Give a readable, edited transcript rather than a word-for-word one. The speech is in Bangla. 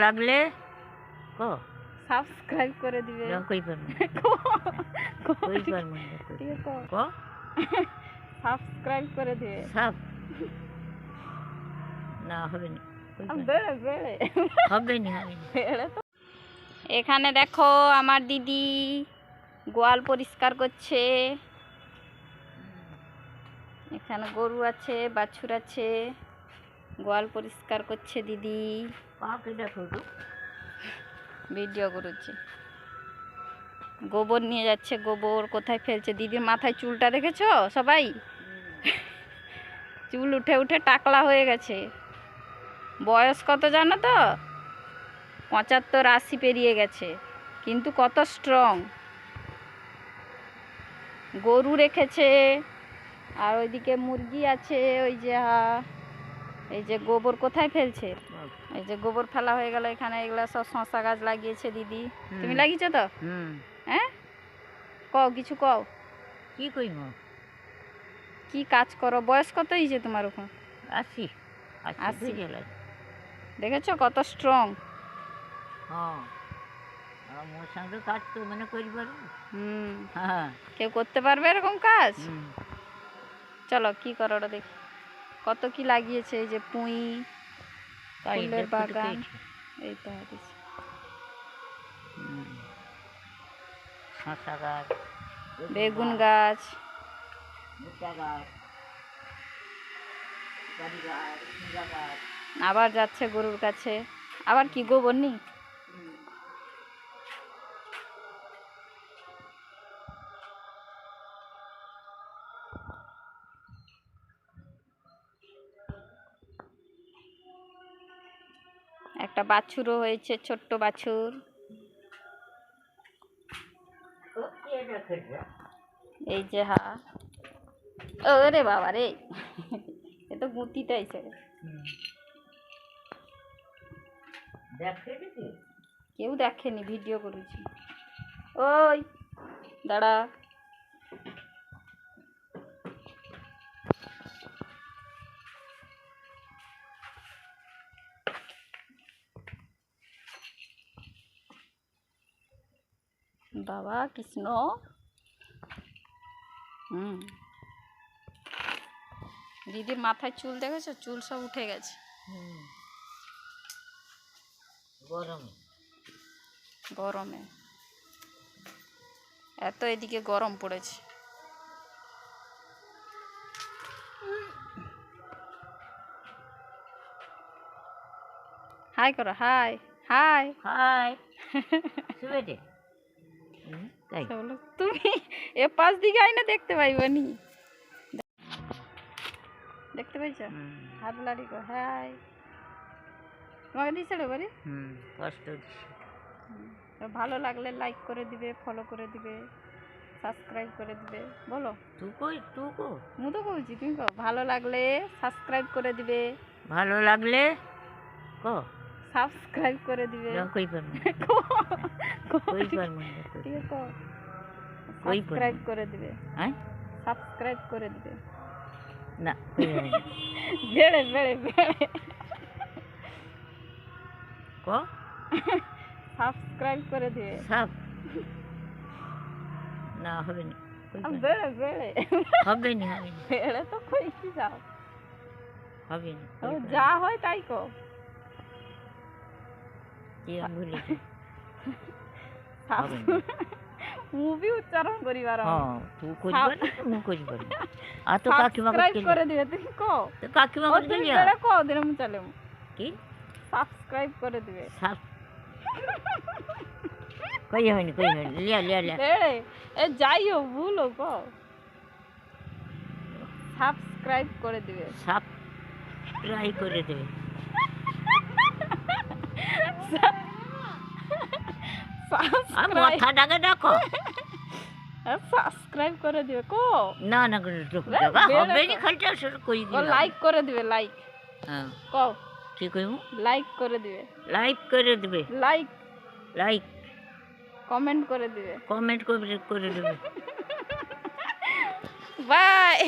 লাগলে কো সাবস্ক্রাইব করে দিবে। কই পারবো কই পারবো কো সাবস্ক্রাইব করে দিবে। সব না হবে না বেড়ে বেড়ে হবে না বেড়ে তো। এখানে দেখো আমার দিদি গোয়াল পরিষ্কার করছে। এখানে গরু আছে, বাছুর আছে, গোয়াল পরিষ্কার করছে দিদি। ভিডিও করছে, গোবর নিয়ে যাচ্ছে। গোবর কোথায় ফেলছে? দিদির মাথায় চুলটা দেখেছো সবাই? চুল উঠে উঠে টাকলা হয়ে গেছে। বয়স কত জানো তো? 75-80 পেরিয়ে গেছে, কিন্তু কত স্ট্রং। গরু রেখেছে, আর ওইদিকে মুরগি আছে। ওই যে এই যে গোবর কোথায় ফেলছে? এই যে গোবর ফেলা হয়ে গেল এখানে। এগুলা সব শশা গাছ লাগিয়েছে দিদি। তুমি লাগিয়েছো তো? হ্যাঁ, কও কিছু কও। কি কইব? কি কাজ করো? বয়স কত হয়েছে তোমার? ওখানে 80 দেখেছো কত স্ট্রং। হ্যাঁ, মোর সঙ্গে কাজ তো মানে করি পারবো। হ্যাঁ, কেউ করতে পারবে এরকম কাজ? চলো কি করো ওটা দেখি। কত কি লাগিয়েছে। এই যে পুঁই, ফুলের বাগান, এই তো শশা গাছ, বেগুন গাছ, আবার যাচ্ছে গরুর কাছে। আবার কি গোবর নি? একটা বাছুরও হয়েছে, ছোট্ট বাছুর। এই যে ওরে বাবা রে, এ তো গুতিটাই ছেড়ে। কেউ দেখেনি, ভিডিও করেছি। ওই দাঁড়া, বাবা কৃষ্ণ। দিদির মাথায় চুল দেখেছো? চুল সব উঠে গেছে গরমে। এত এদিকে গরম পড়েছে। হাই করো, হাই হাই হাই। তুমি এ পাশ দিকে আইনা দেখতে পাইবনি। দেখতে পাইছো? হাত লাড়ি কর, হাই। তোমাকে দিয়েছিল বাড়ি? কষ্ট। ভালো লাগলে লাইক করে দিবে, ফলো করে দিবে, সাবস্ক্রাইব করে দিবে। বলো মু তো কইছি, তুমি কও। ভালো লাগলে সাবস্ক্রাইব করে দিবে। ভালো লাগলে কো সাবস্ক্রাইব করে দিবে। কই পারবো কই পারবো ঠিক আছে, সাবস্ক্রাইব করে দিবে। হ্যাঁ, সাবস্ক্রাইব করে দিবে। না কই বেড়ে বেড়ে বেড়ে কো সাবস্ক্রাইব করে দিবে। সব না হবে না বেড়ে বেড়ে হবে না বেড়ে তো কইছি যাও। হবে না যা হয় তাই কো। কি আমি ভুলি মুভি উচ্চারণ করিবার। হ্যাঁ, তুই করিবার মু করিবার। আর তো কাকিমা সাবস্ক্রাইব করে দিবে। তুমি কো তো কাকিমা করতে তুমি বেড়ে কো দিন মু চলে কি সাবস্ক্রাইব করে দিবে। কই হয়নি লিয়া লিয়া লিয়া বেড়ে এ যাইও ভুলো কো সাবস্ক্রাইব করে দিবে। সাবস্ক্রাইব করে দিবে। মাথা ডাকে ডাকো। সাবস্ক্রাইব করে দিবে কো। না না হবে নি খালটা শুরু কই দিও। লাইক করে দিবে, লাইক। হ্যাঁ কও কি কইমু? লাইক করে দিবে। লাইক করে দিবে। লাইক লাইক কমেন্ট করে দিবে। কমেন্ট করে দিবে। বাই।